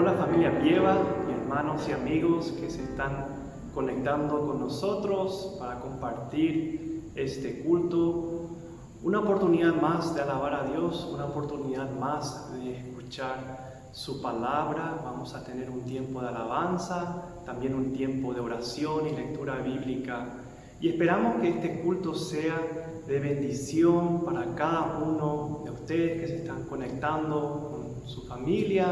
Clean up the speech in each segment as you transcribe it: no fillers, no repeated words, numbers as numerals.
la familia Pieva y hermanos y amigos que se están conectando con nosotros para compartir este culto. Una oportunidad más de alabar a Dios, una oportunidad más de escuchar su palabra. Vamos a tener un tiempo de alabanza, también un tiempo de oración y lectura bíblica. Y esperamos que este culto sea de bendición para cada uno de ustedes que se están conectando con su familia,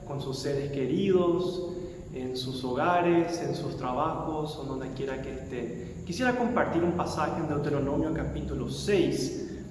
con sus seres queridos, en sus hogares, en sus trabajos o donde quiera que estén. Quisiera compartir un pasaje en Deuteronomio capítulo 6,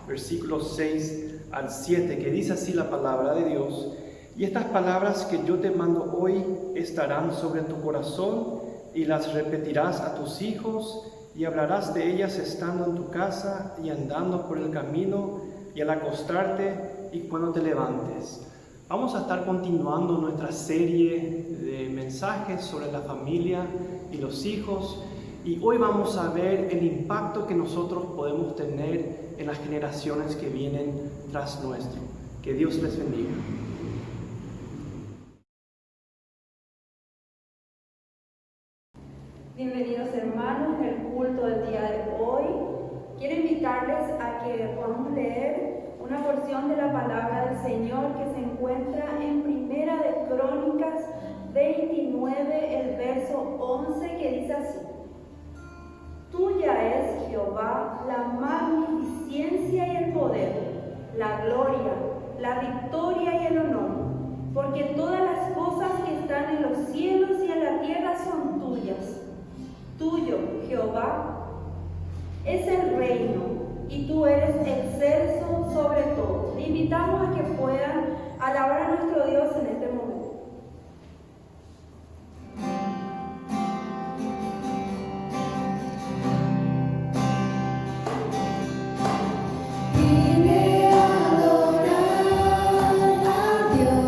versículos 6 al 7, que dice así la palabra de Dios: y estas palabras que yo te mando hoy estarán sobre tu corazón y las repetirás a tus hijos y hablarás de ellas estando en tu casa y andando por el camino y al acostarte y cuando te levantes. Vamos a estar continuando nuestra serie de mensajes sobre la familia y los hijos, y hoy vamos a ver el impacto que nosotros podemos tener en las generaciones que vienen tras nuestro. Que Dios les bendiga. Bienvenidos hermanos en el culto del día de hoy. Quiero invitarles a que podamos leer una porción de la palabra del Señor que se encuentra en Primera de Crónicas 29, el verso 11, que dice así: Tuya es, Jehová, la magnificencia y el poder, la gloria, la victoria y el honor, porque todas las cosas que están en los cielos y en la tierra son tuyas. Tuyo, Jehová, es el reino, y tú eres excelso sobre todo. Le invitamos a que puedan alabar a nuestro Dios en este momento. Vine a adorar a Dios.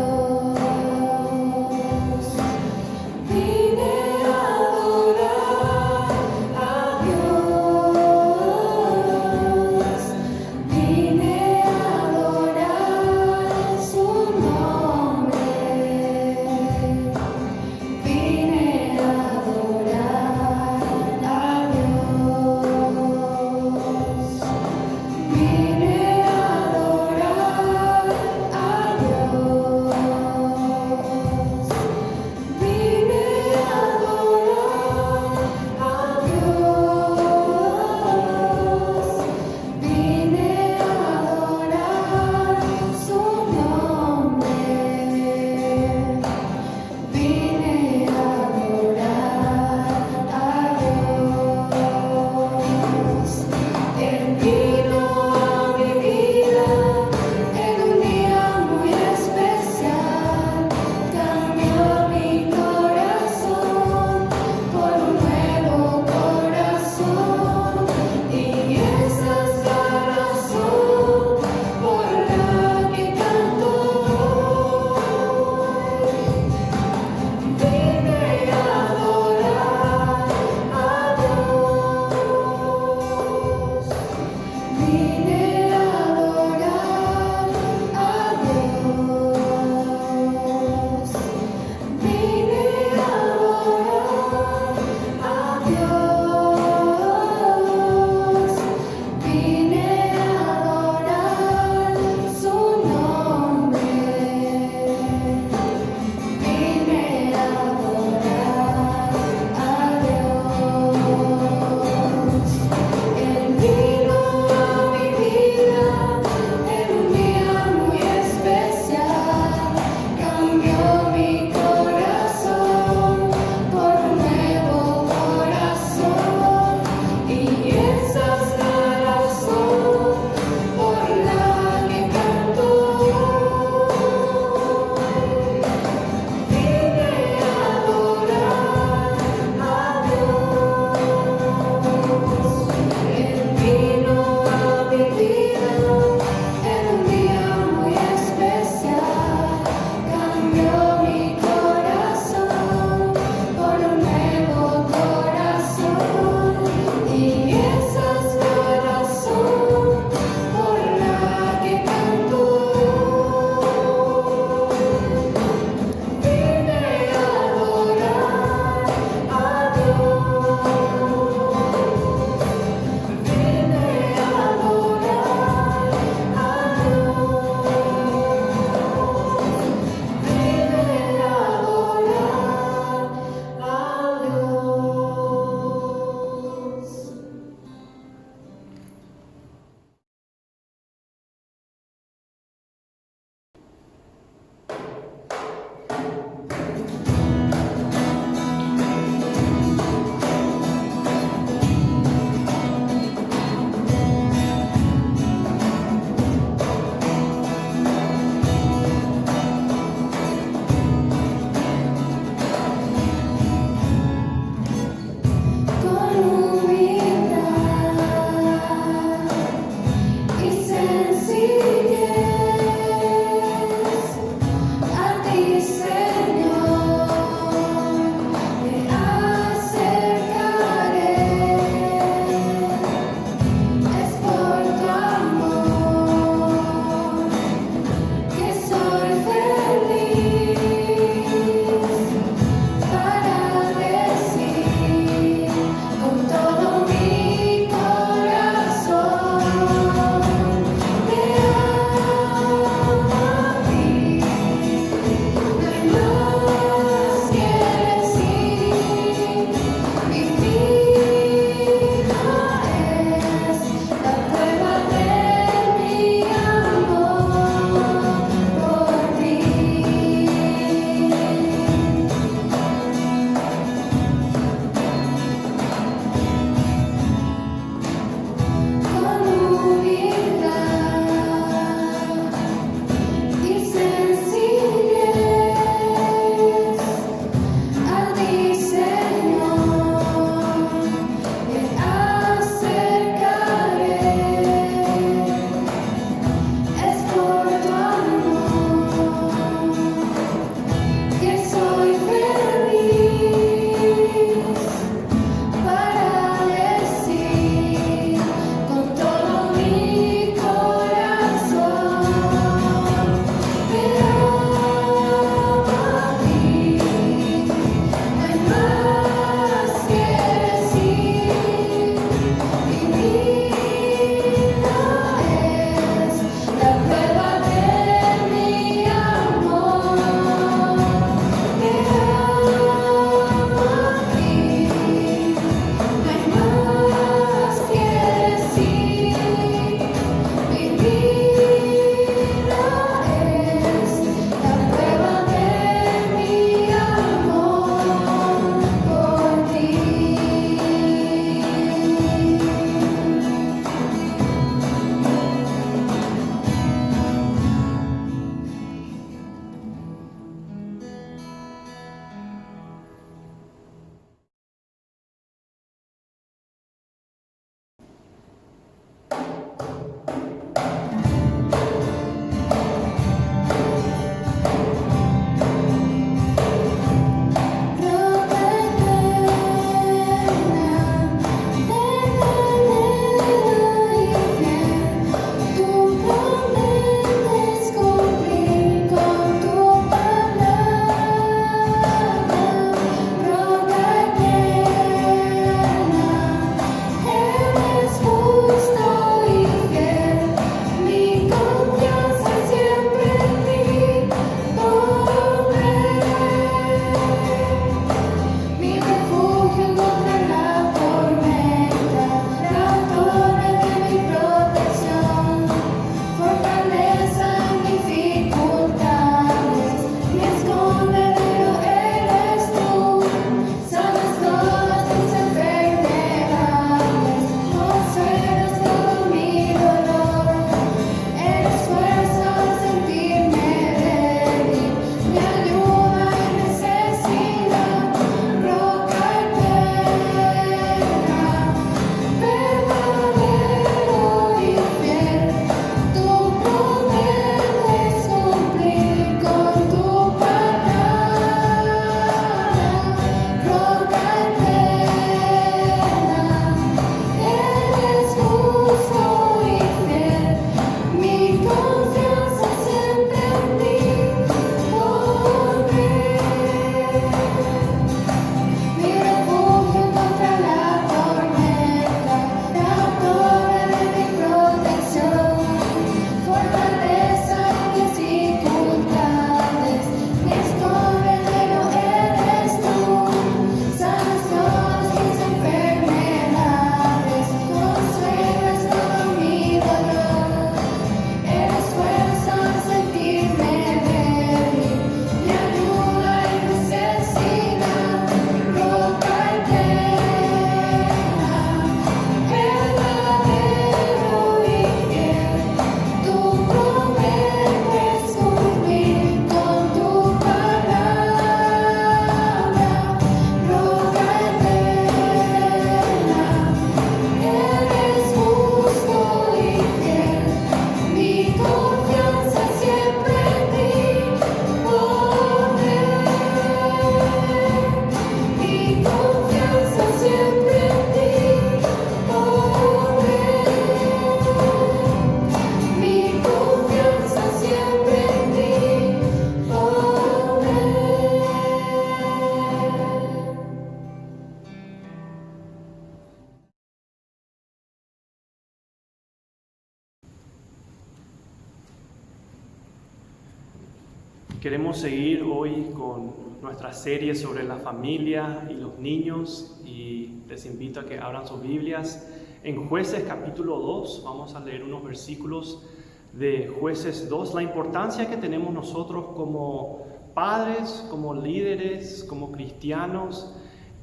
Queremos seguir hoy con nuestra serie sobre la familia y los niños y les invito a que abran sus Biblias. En Jueces capítulo 2 vamos a leer unos versículos de Jueces 2, la importancia que tenemos nosotros como padres, como líderes, como cristianos,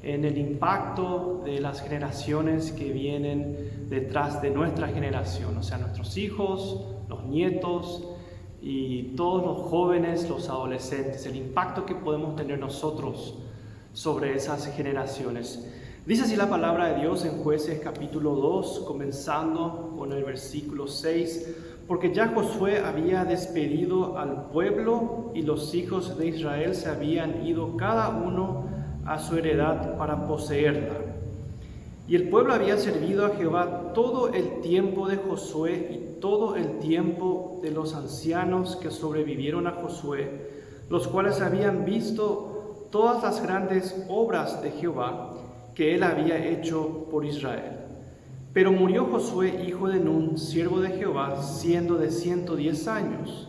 en el impacto de las generaciones que vienen detrás de nuestra generación, o sea, nuestros hijos, los nietos y todos los jóvenes, los adolescentes, el impacto que podemos tener nosotros sobre esas generaciones. Dice así la palabra de Dios en Jueces capítulo 2, comenzando con el versículo 6, porque ya Josué había despedido al pueblo y los hijos de Israel se habían ido cada uno a su heredad para poseerla. Y el pueblo había servido a Jehová todo el tiempo de Josué y todo el tiempo de los ancianos que sobrevivieron a Josué, los cuales habían visto todas las grandes obras de Jehová que él había hecho por Israel. Pero murió Josué, hijo de Nun, siervo de Jehová, siendo de 110 años,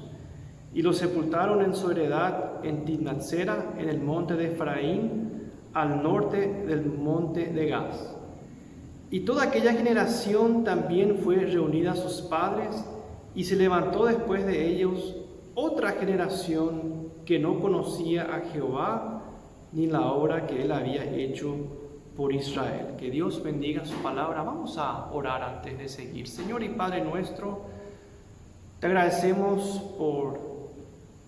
y lo sepultaron en su heredad en Timnatsera, en el monte de Efraín, al norte del monte de Gaz. Y toda aquella generación también fue reunida a sus padres, y se levantó después de ellos otra generación que no conocía a Jehová, ni la obra que él había hecho por Israel. Que Dios bendiga su palabra. Vamos a orar antes de seguir. Señor y Padre nuestro, te agradecemos por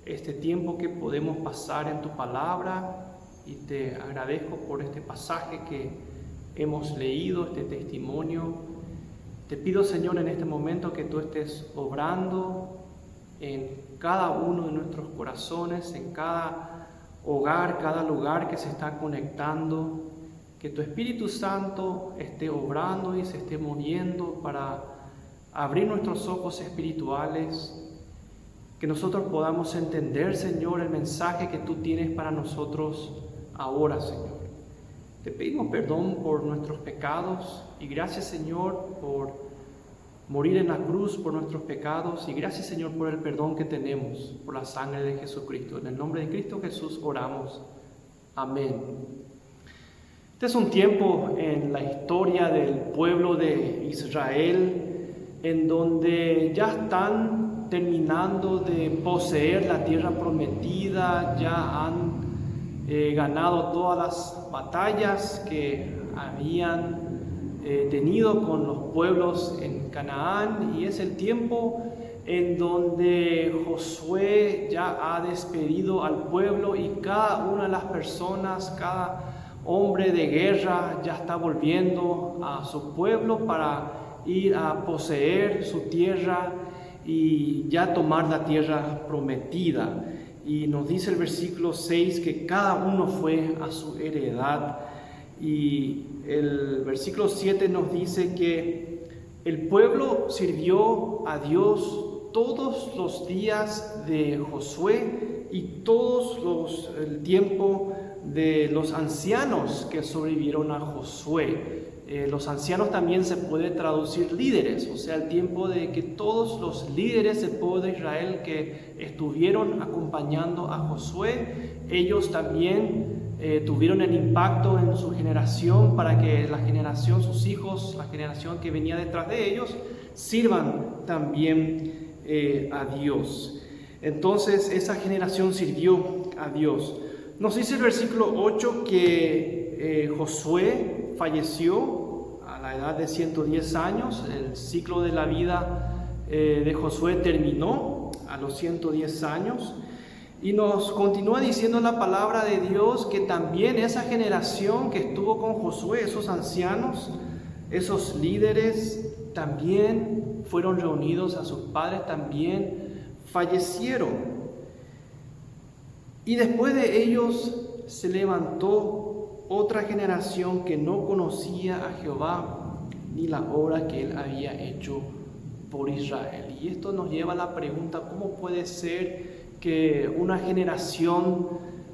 este tiempo que podemos pasar en tu palabra y te agradezco por este pasaje que hemos leído, este testimonio. Te pido, Señor, en este momento que tú estés obrando en cada uno de nuestros corazones, en cada hogar, cada lugar que se está conectando, que tu Espíritu Santo esté obrando y se esté moviendo para abrir nuestros ojos espirituales, que nosotros podamos entender, Señor, el mensaje que tú tienes para nosotros ahora, Señor. Te pedimos perdón por nuestros pecados y gracias, Señor, por morir en la cruz por nuestros pecados y gracias, Señor, por el perdón que tenemos por la sangre de Jesucristo. En el nombre de Cristo Jesús oramos. Amén. Este es un tiempo en la historia del pueblo de Israel en donde ya están terminando de poseer la tierra prometida, ya han ganado todas las batallas que habían tenido con los pueblos en Canaán, y es el tiempo en donde Josué ya ha despedido al pueblo y cada una de las personas, cada hombre de guerra ya está volviendo a su pueblo para ir a poseer su tierra y ya tomar la tierra prometida. Y nos dice el versículo 6 que cada uno fue a su heredad. Y el versículo 7 nos dice que el pueblo sirvió a Dios todos los días de Josué y el tiempo de los ancianos que sobrevivieron a Josué. Los ancianos también se puede traducir líderes, o sea, el tiempo de que todos los líderes del pueblo de Israel que estuvieron acompañando a Josué, ellos también tuvieron el impacto en su generación para que la generación, sus hijos, la generación que venía detrás de ellos, sirvan también a Dios. Entonces esa generación sirvió a Dios. Nos dice el versículo 8 que Josué falleció a la edad de 110 años. El ciclo de la vida de Josué terminó a los 110 años. Y nos continúa diciendo la palabra de Dios que también esa generación que estuvo con Josué, esos ancianos, esos líderes, también fueron reunidos a sus padres, también fallecieron. Y después de ellos se levantó otra generación que no conocía a Jehová ni la obra que él había hecho por Israel. Y esto nos lleva a la pregunta: ¿cómo puede ser que una generación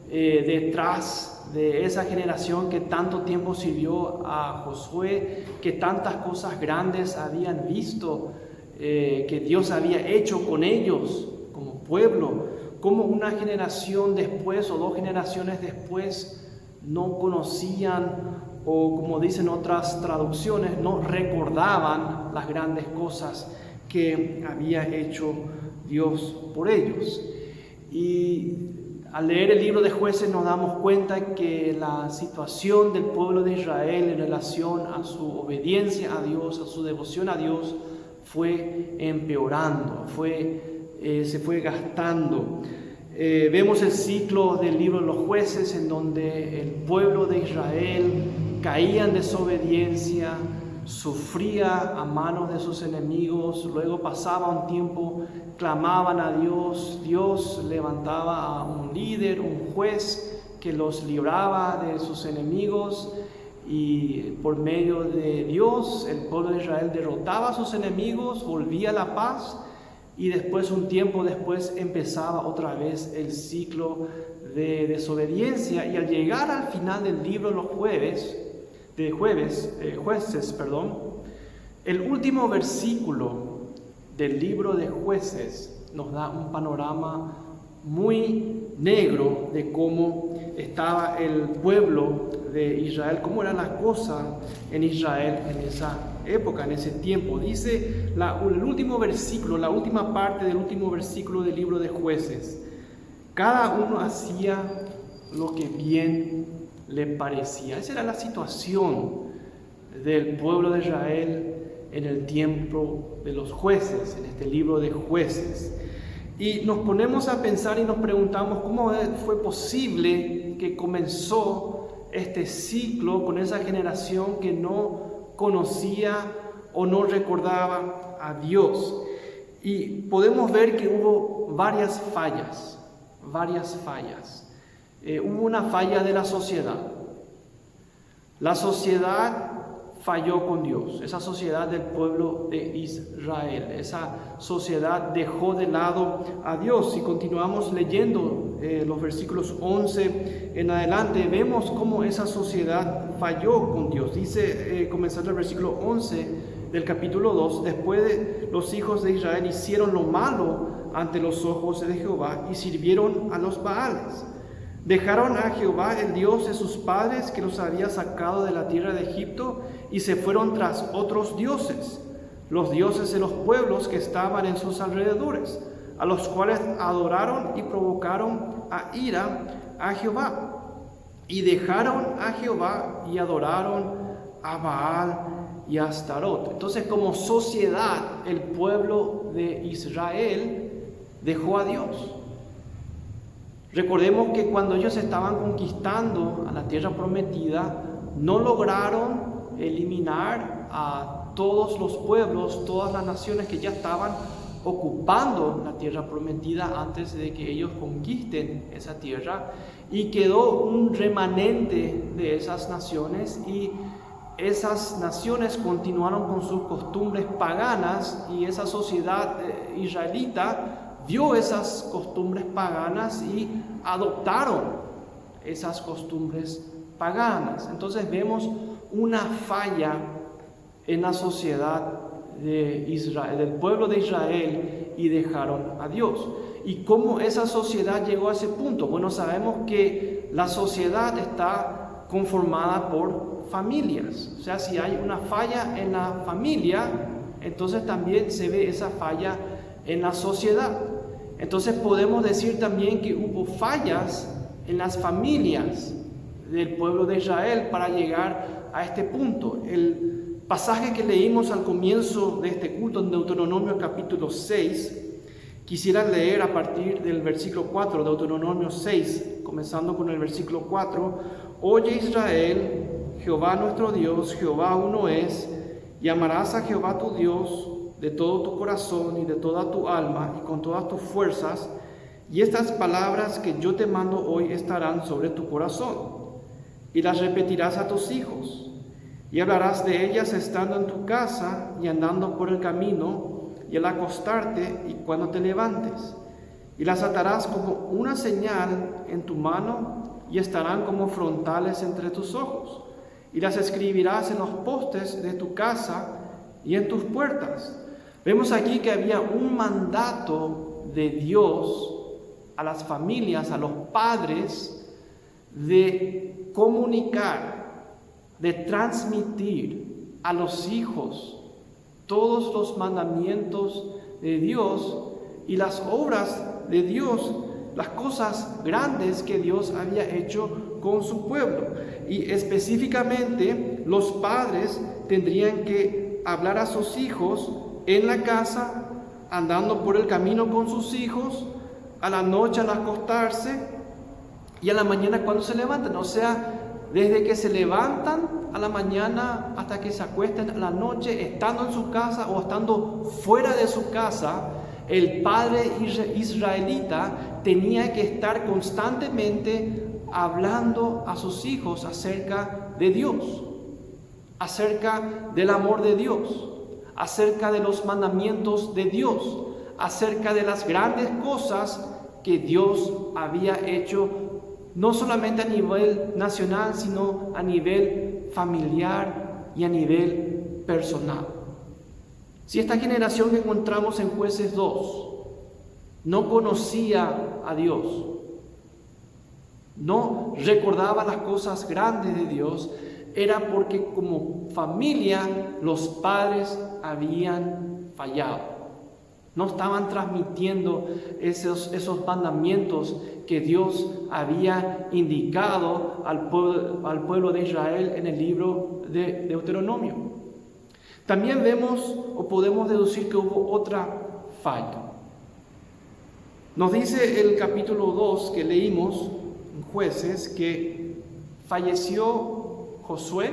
detrás de esa generación que tanto tiempo sirvió a Josué, que tantas cosas grandes habían visto, que Dios había hecho con ellos como pueblo, cómo una generación después o 2 generaciones después no conocían, o como dicen otras traducciones, no recordaban las grandes cosas que había hecho Dios por ellos. Y al leer el libro de Jueces nos damos cuenta que la situación del pueblo de Israel en relación a su obediencia a Dios, a su devoción a Dios, fue empeorando, se fue gastando. Vemos el ciclo del libro de los Jueces en donde el pueblo de Israel caía en desobediencia, sufría a manos de sus enemigos, luego pasaba un tiempo, clamaban a Dios, Dios levantaba a un líder, un juez que los libraba de sus enemigos, y por medio de Dios el pueblo de Israel derrotaba a sus enemigos, volvía a la paz, y después, un tiempo después, empezaba otra vez el ciclo de desobediencia. Y al llegar al final del libro de los Jueces, el último versículo del libro de Jueces nos da un panorama muy negro de cómo estaba el pueblo de Israel, cómo eran las cosas en Israel en esa época, en ese tiempo. Dice el último versículo, la última parte del último versículo del libro de Jueces: cada uno hacía lo que bien le parecía. Esa era la situación del pueblo de Israel en el tiempo de los jueces, en este libro de Jueces. Y nos ponemos a pensar y nos preguntamos cómo fue posible que comenzó este ciclo con esa generación que no conocía o no recordaba a Dios. Y podemos ver que hubo varias fallas. Hubo una falla de la sociedad. La sociedad falló con Dios, esa sociedad del pueblo de Israel, esa sociedad dejó de lado a Dios. Si continuamos leyendo los versículos 11 en adelante, vemos cómo esa sociedad falló con Dios. Dice, comenzando el versículo 11 del capítulo 2, después los hijos de Israel hicieron lo malo ante los ojos de Jehová y sirvieron a los Baales. Dejaron a Jehová, el Dios de sus padres, que los había sacado de la tierra de Egipto, y se fueron tras otros dioses, los dioses de los pueblos que estaban en sus alrededores, a los cuales adoraron y provocaron a ira a Jehová. Y dejaron a Jehová y adoraron a Baal y a Astarot. Entonces, como sociedad, el pueblo de Israel dejó a Dios. Recordemos que cuando ellos estaban conquistando a la tierra prometida, no lograron eliminar a todos los pueblos, todas las naciones que ya estaban ocupando la tierra prometida antes de que ellos conquisten esa tierra, y quedó un remanente de esas naciones, y esas naciones continuaron con sus costumbres paganas, y esa sociedad israelita vio esas costumbres paganas y adoptaron esas costumbres paganas. Entonces vemos una falla en la sociedad de Israel, del pueblo de Israel, y dejaron a Dios. ¿Y cómo esa sociedad llegó a ese punto? Bueno, sabemos que la sociedad está conformada por familias. O sea, si hay una falla en la familia, entonces también se ve esa falla en la sociedad. Entonces podemos decir también que hubo fallas en las familias del pueblo de Israel para llegar a este punto. El pasaje que leímos al comienzo de este culto en Deuteronomio capítulo 6, quisiera leer a partir del versículo 4, Deuteronomio 6, comenzando con el versículo 4. Oye Israel, Jehová nuestro Dios, Jehová uno es, y amarás a Jehová tu Dios de todo tu corazón y de toda tu alma y con todas tus fuerzas, y estas palabras que yo te mando hoy estarán sobre tu corazón, y las repetirás a tus hijos, y hablarás de ellas estando en tu casa y andando por el camino, y al acostarte y cuando te levantes, y las atarás como una señal en tu mano, y estarán como frontales entre tus ojos, y las escribirás en los postes de tu casa y en tus puertas. Vemos aquí que había un mandato de Dios a las familias, a los padres, de comunicar, de transmitir a los hijos todos los mandamientos de Dios y las obras de Dios, las cosas grandes que Dios había hecho con su pueblo. Y específicamente los padres tendrían que hablar a sus hijos en la casa, andando por el camino con sus hijos, a la noche al acostarse y a la mañana cuando se levantan. O sea, desde que se levantan a la mañana hasta que se acuesten a la noche, estando en su casa o estando fuera de su casa, el padre israelita tenía que estar constantemente hablando a sus hijos acerca de Dios, acerca del amor de Dios, acerca de los mandamientos de Dios, acerca de las grandes cosas que Dios había hecho, no solamente a nivel nacional, sino a nivel familiar y a nivel personal. Si esta generación que encontramos en Jueces 2 no conocía a Dios, no recordaba las cosas grandes de Dios, era porque como familia los padres habían fallado. No estaban transmitiendo esos mandamientos que Dios había indicado al pueblo de Israel en el libro de Deuteronomio. También vemos o podemos deducir que hubo otra falla. Nos dice el capítulo 2 que leímos en Jueces que falleció Josué,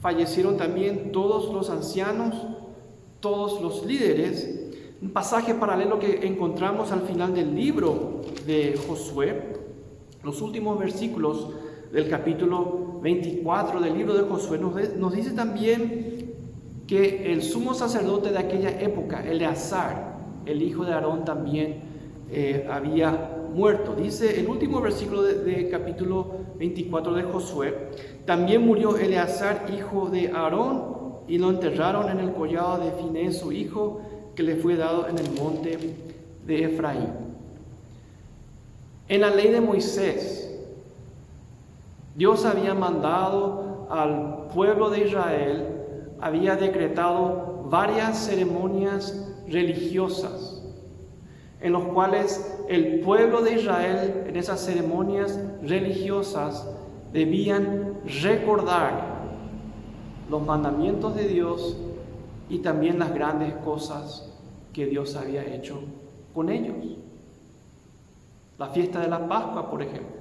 fallecieron también todos los ancianos, todos los líderes. Un pasaje paralelo que encontramos al final del libro de Josué, los últimos versículos del capítulo 24 del libro de Josué, nos dice también que el sumo sacerdote de aquella época, Eleazar, el hijo de Aarón, también había muerto. Dice el último versículo de capítulo 24 de Josué: también murió Eleazar, hijo de Aarón, y lo enterraron en el collado de Finés, su hijo, que le fue dado en el monte de Efraín. En la ley de Moisés, Dios había mandado al pueblo de Israel, había decretado varias ceremonias religiosas, en los cuales el pueblo de Israel, en esas ceremonias religiosas, debían recordar los mandamientos de Dios y también las grandes cosas que Dios había hecho con ellos. La fiesta de la Pascua, por ejemplo.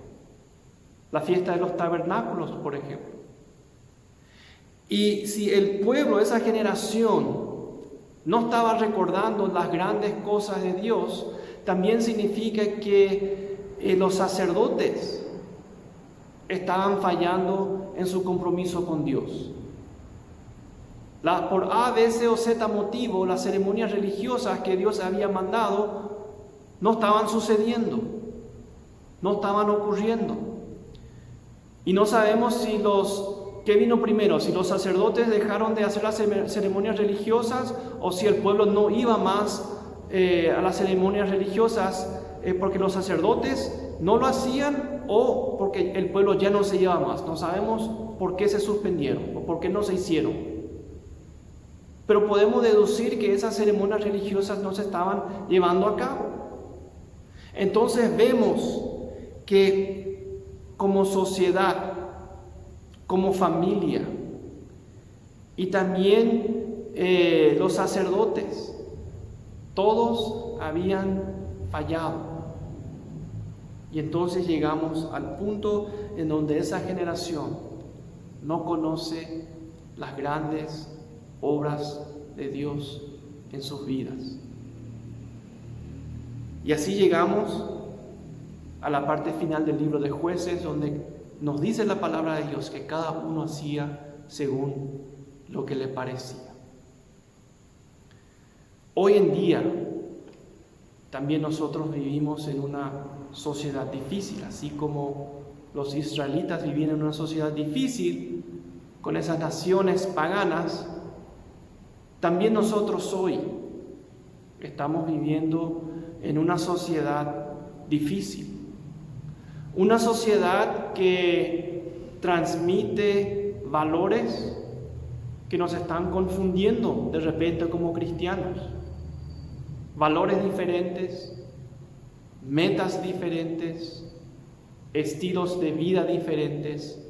La fiesta de los tabernáculos, por ejemplo. Y si el pueblo, esa generación, no estaba recordando las grandes cosas de Dios, también significa que los sacerdotes estaban fallando en su compromiso con Dios. Por A, B, C o Z motivo, las ceremonias religiosas que Dios había mandado no estaban sucediendo, no estaban ocurriendo. Y no sabemos si ¿qué vino primero? Si los sacerdotes dejaron de hacer las ceremonias religiosas o si el pueblo no iba más a las ceremonias religiosas porque los sacerdotes no lo hacían o porque el pueblo ya no se lleva más. No sabemos por qué se suspendieron o por qué no se hicieron. Pero podemos deducir que esas ceremonias religiosas no se estaban llevando a cabo. Entonces vemos que como sociedad, como familia, y también los sacerdotes, todos habían fallado. Y entonces llegamos al punto en donde esa generación no conoce las grandes obras de Dios en sus vidas. Y así llegamos a la parte final del libro de Jueces, donde nos dice la palabra de Dios que cada uno hacía según lo que le parecía. Hoy en día también nosotros vivimos en una sociedad difícil, así como los israelitas vivían en una sociedad difícil con esas naciones paganas. También nosotros hoy estamos viviendo en una sociedad difícil, una sociedad que transmite valores que nos están confundiendo de repente como cristianos, valores diferentes, metas diferentes, estilos de vida diferentes.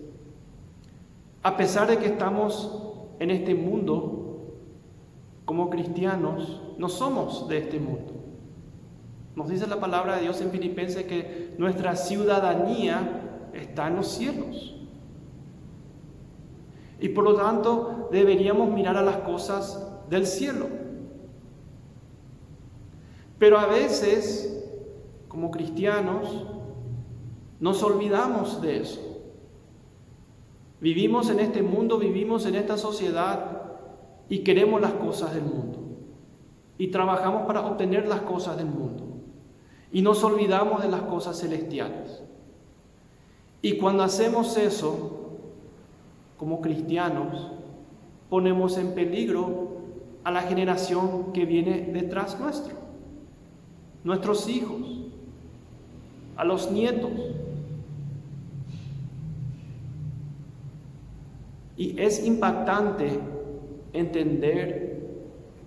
A pesar de que estamos en este mundo, como cristianos, no somos de este mundo. Nos dice la palabra de Dios en Filipenses que nuestra ciudadanía está en los cielos. Y por lo tanto deberíamos mirar a las cosas del cielo. Pero a veces, como cristianos, nos olvidamos de eso. Vivimos en este mundo, vivimos en esta sociedad y queremos las cosas del mundo. Y trabajamos para obtener las cosas del mundo. Y nos olvidamos de las cosas celestiales. Y cuando hacemos eso, como cristianos, ponemos en peligro a la generación que viene detrás nuestro, nuestros hijos, a los nietos. Y es impactante entender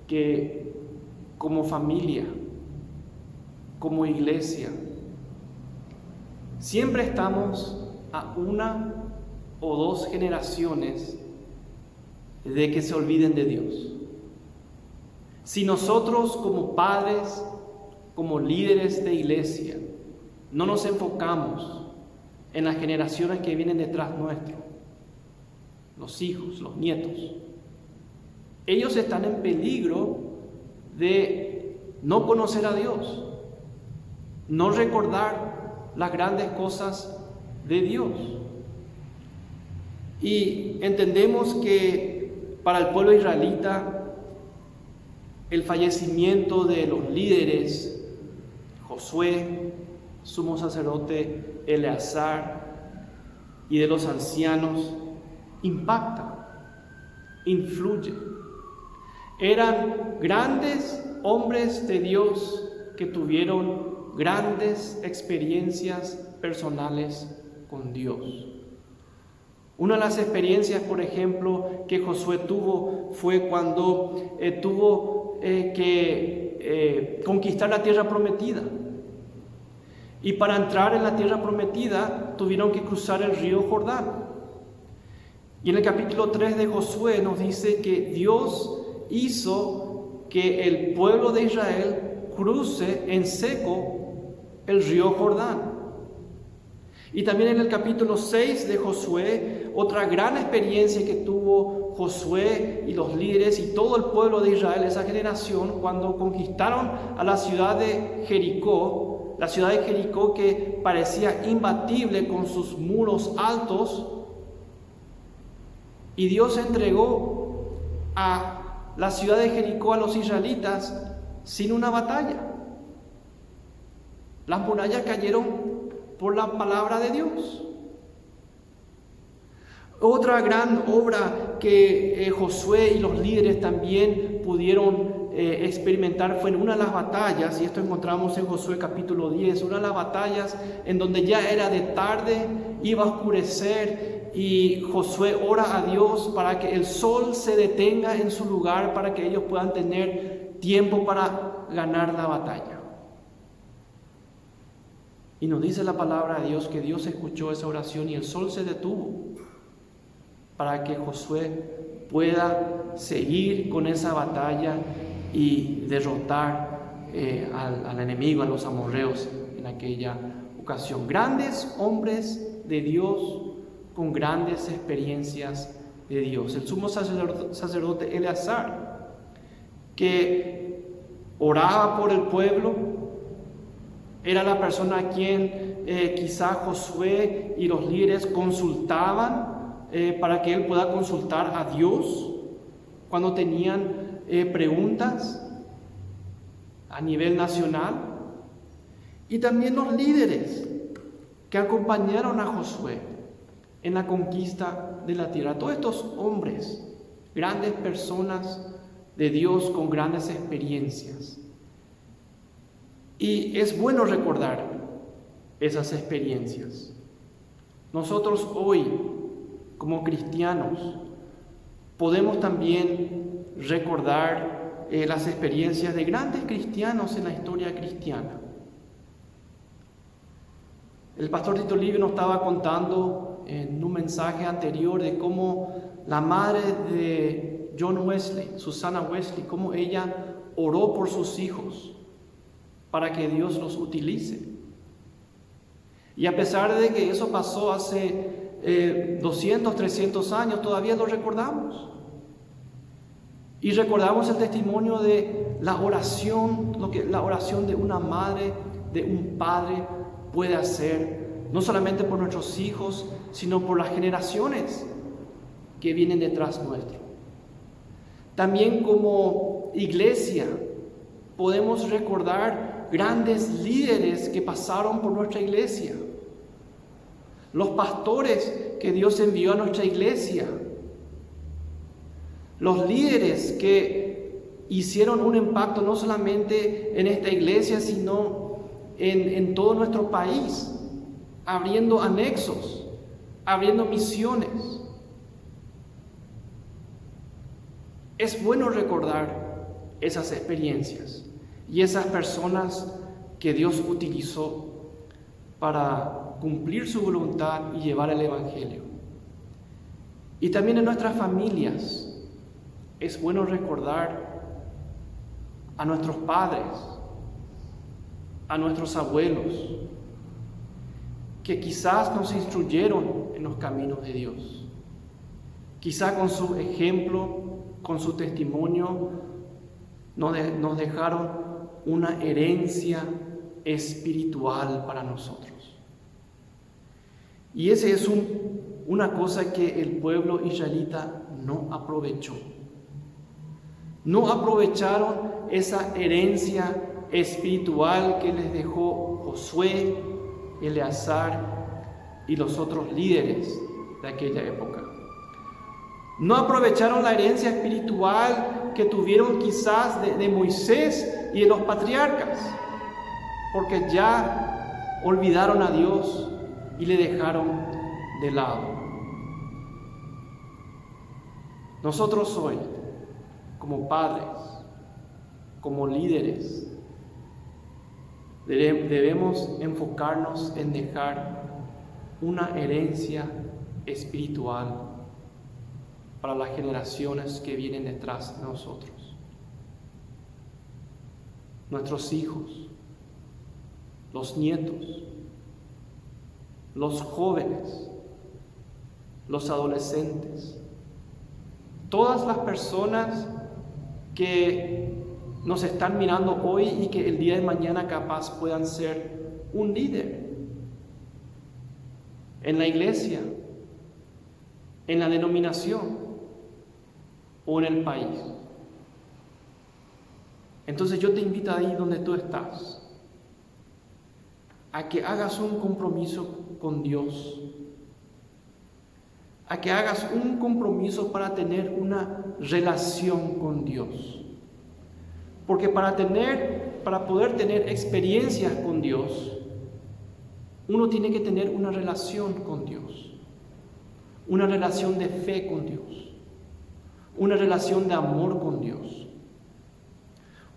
que como familia, como iglesia, siempre estamos a una o dos generaciones de que se olviden de Dios. Si nosotros como padres, como líderes de iglesia, no nos enfocamos en las generaciones que vienen detrás nuestro, los hijos, los nietos, ellos están en peligro de no conocer a Dios, no recordar las grandes cosas de Dios. Y entendemos que para el pueblo israelita el fallecimiento de los líderes, Josué, sumo sacerdote Eleazar, y de los ancianos, impacta, influye. Eran grandes hombres de Dios que tuvieron grandes experiencias personales con Dios. Una de las experiencias, por ejemplo, que Josué tuvo fue cuando tuvo que conquistar la tierra prometida. Y para entrar en la tierra prometida tuvieron que cruzar el río Jordán. Y en el capítulo 3 de Josué nos dice que Dios hizo que el pueblo de Israel cruce en seco el río Jordán. Y también en el capítulo 6 de Josué, otra gran experiencia que tuvo Josué y los líderes y todo el pueblo de Israel, esa generación, cuando conquistaron a la ciudad de Jericó, la ciudad de Jericó que parecía imbatible con sus muros altos, y Dios entregó a la ciudad de Jericó a los israelitas sin una batalla. Las murallas cayeron por la palabra de Dios. Otra gran obra que Josué y los líderes también pudieron experimentar fue en una de las batallas, y esto encontramos en Josué capítulo 10, una de las batallas en donde ya era de tarde, iba a oscurecer, y Josué ora a Dios para que el sol se detenga en su lugar, para que ellos puedan tener tiempo para ganar la batalla. Y nos dice la palabra de Dios que Dios escuchó esa oración y el sol se detuvo para que Josué pueda seguir con esa batalla y derrotar al enemigo, a los amorreos en aquella ocasión. Grandes hombres de Dios con grandes experiencias de Dios. El sumo sacerdote Eleazar, que oraba por el pueblo, era la persona a quien quizá Josué y los líderes consultaban para que él pueda consultar a Dios cuando tenían preguntas a nivel nacional. Y también los líderes que acompañaron a Josué en la conquista de la tierra. Todos estos hombres, grandes personas de Dios con grandes experiencias. Y es bueno recordar esas experiencias. Nosotros hoy, como cristianos, podemos también recordar las experiencias de grandes cristianos en la historia cristiana. El pastor Tito Livio nos estaba contando en un mensaje anterior de cómo la madre de John Wesley, Susana Wesley, cómo ella oró por sus hijos para que Dios los utilice. Y a pesar de que eso pasó hace 200, 300 años, todavía lo recordamos. Y recordamos el testimonio de la oración, la oración de una madre, de un padre puede hacer, no solamente por nuestros hijos, sino por las generaciones que vienen detrás nuestro. También como iglesia podemos recordar grandes líderes que pasaron por nuestra iglesia, los pastores que Dios envió a nuestra iglesia, los líderes que hicieron un impacto no solamente en esta iglesia, sino en todo nuestro país, abriendo anexos, abriendo misiones. Es bueno recordar esas experiencias y esas personas que Dios utilizó para cumplir su voluntad y llevar el Evangelio. Y también en nuestras familias es bueno recordar a nuestros padres, a nuestros abuelos, que quizás nos instruyeron en los caminos de Dios. Quizás con su ejemplo, con su testimonio, nos dejaron una herencia espiritual para nosotros. Y esa es una cosa que el pueblo israelita no aprovechó. No aprovecharon esa herencia espiritual que les dejó Josué, Eleazar y los otros líderes de aquella época. No aprovecharon la herencia espiritual que tuvieron quizás de Moisés y de los patriarcas, porque ya olvidaron a Dios y le dejaron de lado. Nosotros hoy, como padres, como líderes, debemos enfocarnos en dejar una herencia espiritual para las generaciones que vienen detrás de nosotros. Nuestros hijos, los nietos, los jóvenes, los adolescentes, todas las personas que nos están mirando hoy y que el día de mañana capaz puedan ser un líder en la iglesia, en la denominación o en el país. Entonces yo te invito ahí donde tú estás a que hagas un compromiso con Dios, a que hagas un compromiso para tener una relación con Dios. Porque para poder tener experiencias con Dios, uno tiene que tener una relación con Dios, una relación de fe con Dios, una relación de amor con Dios.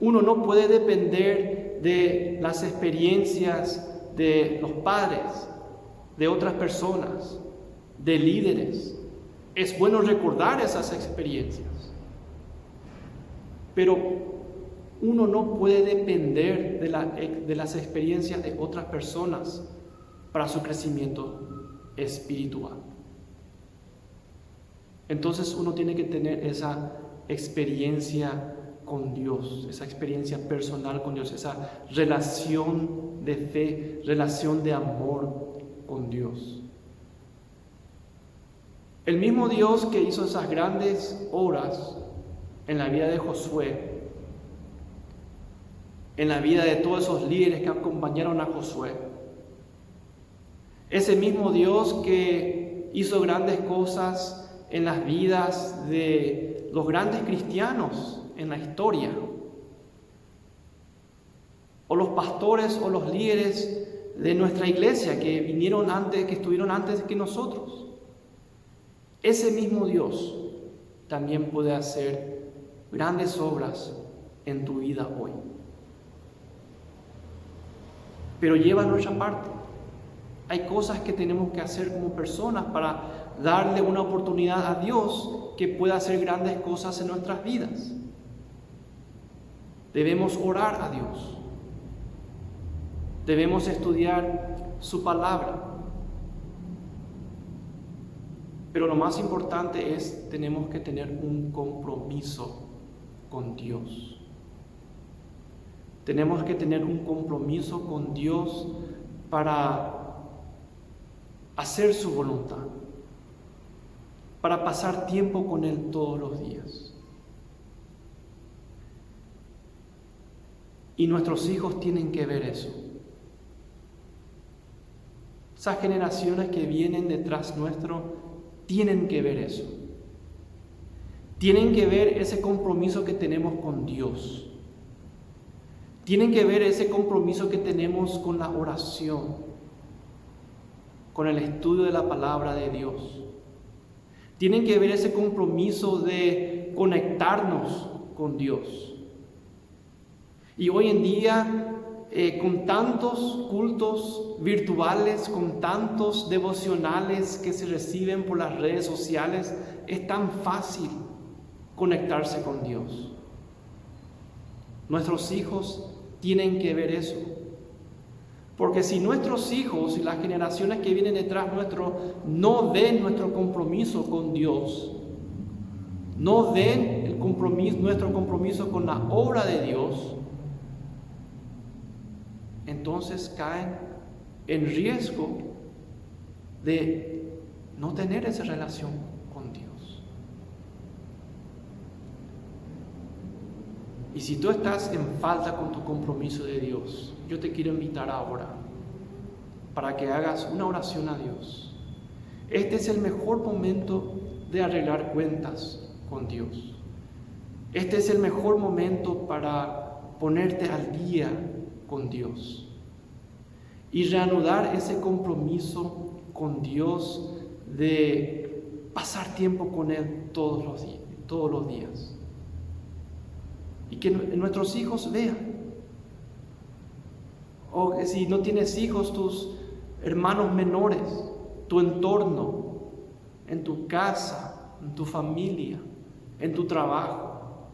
Uno no puede depender de las experiencias de los padres, de otras personas, de líderes. Es bueno recordar esas experiencias, pero uno no puede depender de las experiencias de otras personas para su crecimiento espiritual. Entonces uno tiene que tener esa experiencia con Dios, esa experiencia personal con Dios, esa relación de fe, relación de amor con Dios. El mismo Dios que hizo esas grandes obras en la vida de Josué, en la vida de todos esos líderes que acompañaron a Josué, ese mismo Dios que hizo grandes cosas en las vidas de los grandes cristianos en la historia, o los pastores o los líderes de nuestra iglesia que vinieron antes, que estuvieron antes que nosotros. Ese mismo Dios también puede hacer grandes obras en tu vida hoy. Pero lleva nuestra parte. Hay cosas que tenemos que hacer como personas para darle una oportunidad a Dios que pueda hacer grandes cosas en nuestras vidas. Debemos orar a Dios. Debemos estudiar su palabra. Pero lo más importante es, tenemos que tener un compromiso con Dios. Tenemos que tener un compromiso con Dios para hacer su voluntad, para pasar tiempo con Él todos los días. Y nuestros hijos tienen que ver eso. Esas generaciones que vienen detrás nuestro tienen que ver eso. Tienen que ver ese compromiso que tenemos con Dios. Tienen que ver ese compromiso que tenemos con la oración, con el estudio de la palabra de Dios. Tienen que ver ese compromiso de conectarnos con Dios. Y hoy en día, con tantos cultos virtuales, con tantos devocionales que se reciben por las redes sociales, es tan fácil conectarse con Dios. Nuestros hijos tienen que ver eso. Porque si nuestros hijos y las generaciones que vienen detrás nuestro no ven nuestro compromiso con Dios, no ven nuestro compromiso con la obra de Dios, entonces caen en riesgo de no tener esa relación con Dios. Y si tú estás en falta con tu compromiso de Dios, yo te quiero invitar ahora para que hagas una oración a Dios. Este es el mejor momento de arreglar cuentas con Dios. Este es el mejor momento para ponerte al día con Dios y reanudar ese compromiso con Dios de pasar tiempo con Él todos los días. Y que nuestros hijos vean. O que si no tienes hijos, tus hermanos menores, tu entorno, en tu casa, en tu familia, en tu trabajo,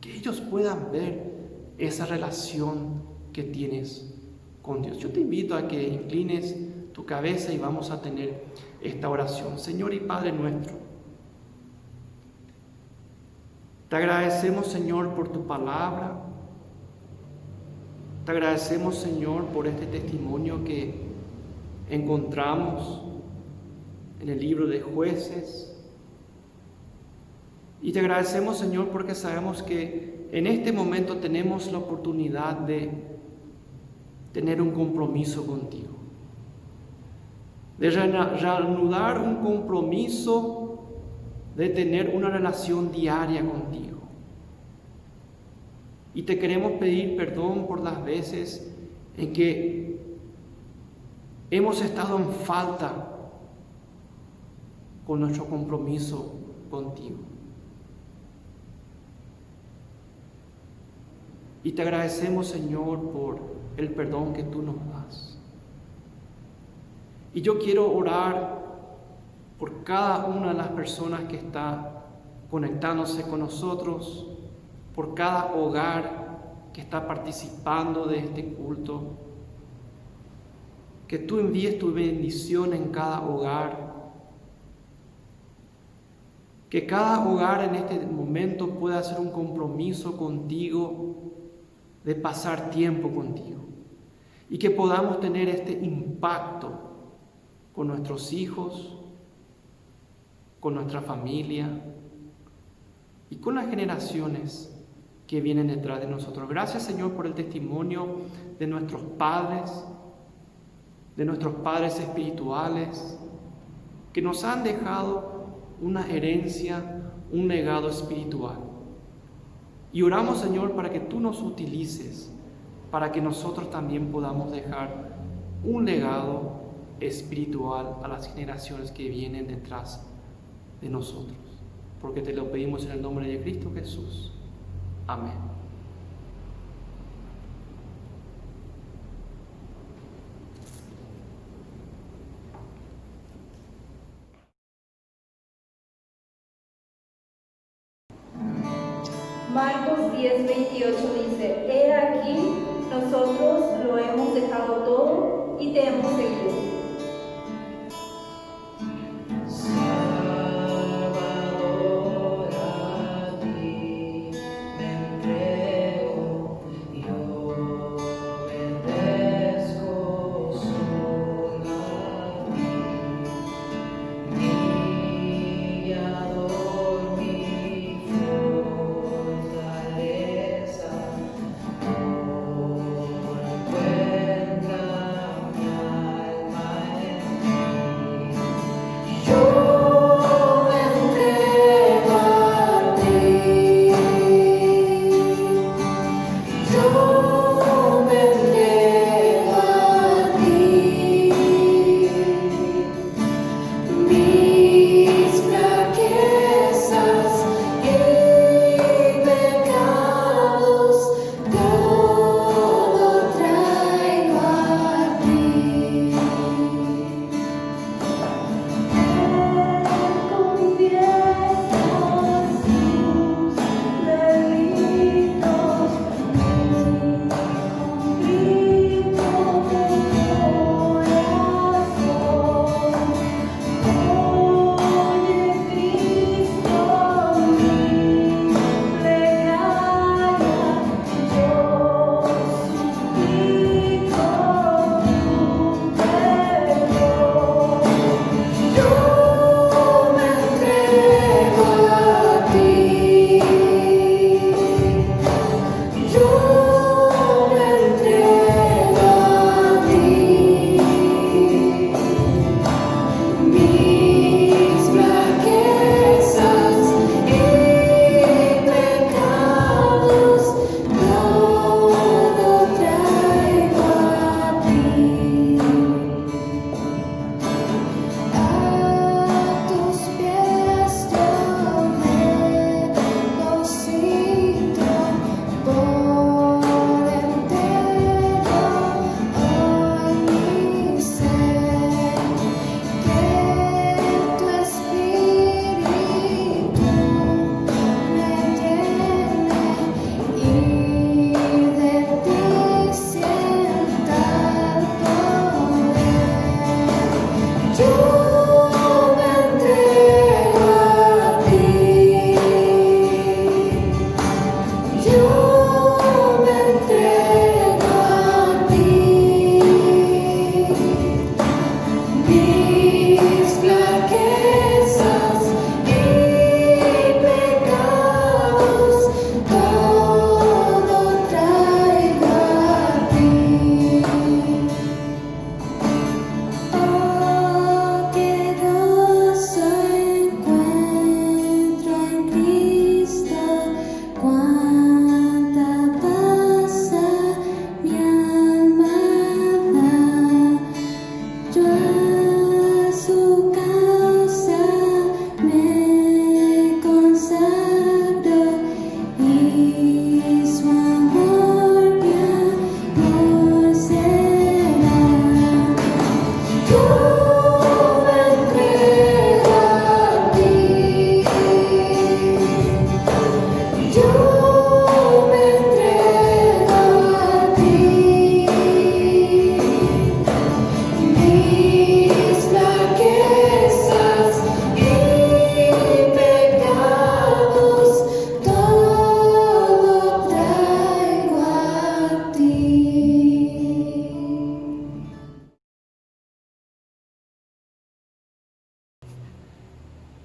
que ellos puedan ver esa relación que tienes con Dios. Yo te invito a que inclines tu cabeza y vamos a tener esta oración. Señor y Padre nuestro, te agradecemos, Señor, por tu palabra. Te agradecemos, Señor, por este testimonio que encontramos en el libro de Jueces. Y te agradecemos, Señor, porque sabemos que en este momento tenemos la oportunidad de tener un compromiso contigo, de reanudar un compromiso, de tener una relación diaria contigo. Y te queremos pedir perdón por las veces en que hemos estado en falta con nuestro compromiso contigo. Y te agradecemos, Señor, por el perdón que tú nos das. Y yo quiero orar por cada una de las personas que está conectándose con nosotros, por cada hogar que está participando de este culto. Que tú envíes tu bendición en cada hogar. Que cada hogar en este momento pueda hacer un compromiso contigo de pasar tiempo contigo. Y que podamos tener este impacto con nuestros hijos, con nuestra familia y con las generaciones que vienen detrás de nosotros. Gracias, Señor, por el testimonio de nuestros padres espirituales, que nos han dejado una herencia, un legado espiritual. Y oramos, Señor, para que tú nos utilices para que nosotros también podamos dejar un legado espiritual a las generaciones que vienen detrás de nosotros. Porque te lo pedimos en el nombre de Cristo Jesús. Amén. Marcos 10:28 dice: He aquí, nosotros lo hemos dejado todo y te hemos seguido.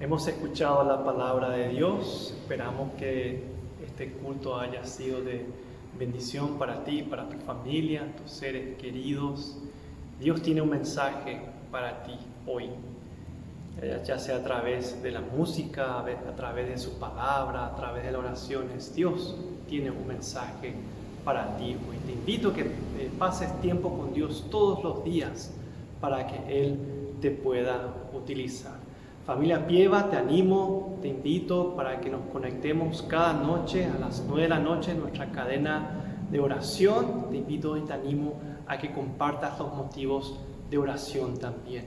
Hemos escuchado la palabra de Dios. Esperamos que este culto haya sido de bendición para ti, para tu familia, tus seres queridos. Dios tiene un mensaje para ti hoy, ya sea a través de la música, a través de su palabra, a través de las oraciones. Dios tiene un mensaje para ti hoy. Te invito a que pases tiempo con Dios todos los días para que Él te pueda utilizar. Familia Pieva, te animo, te invito para que nos conectemos cada noche a las 9 de la noche en nuestra cadena de oración. Te invito y te animo a que compartas los motivos de oración también.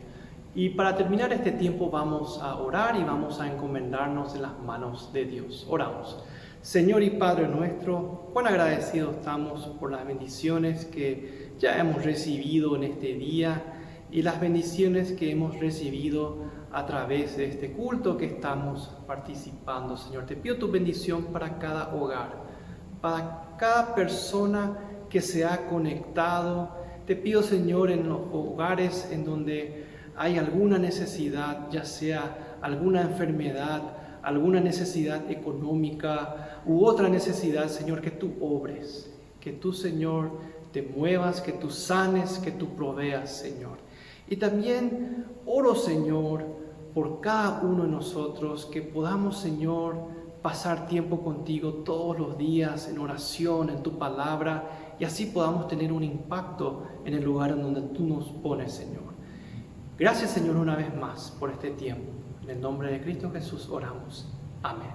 Y para terminar este tiempo vamos a orar y vamos a encomendarnos en las manos de Dios. Oramos. Señor y Padre nuestro, cuán agradecidos estamos por las bendiciones que ya hemos recibido en este día y las bendiciones que hemos recibido a través de este culto que estamos participando. Señor, te pido tu bendición para cada hogar, para cada persona que se ha conectado. Te pido, Señor, en los hogares en donde hay alguna necesidad, ya sea alguna enfermedad, alguna necesidad económica u otra necesidad, Señor, que tú obres, que tú, Señor, te muevas, que tú sanes, que tú proveas, Señor. Y también oro, Señor, por cada uno de nosotros, que podamos, Señor, pasar tiempo contigo todos los días en oración, en tu palabra, y así podamos tener un impacto en el lugar en donde tú nos pones, Señor. Gracias, Señor, una vez más por este tiempo. En el nombre de Cristo Jesús oramos. Amén.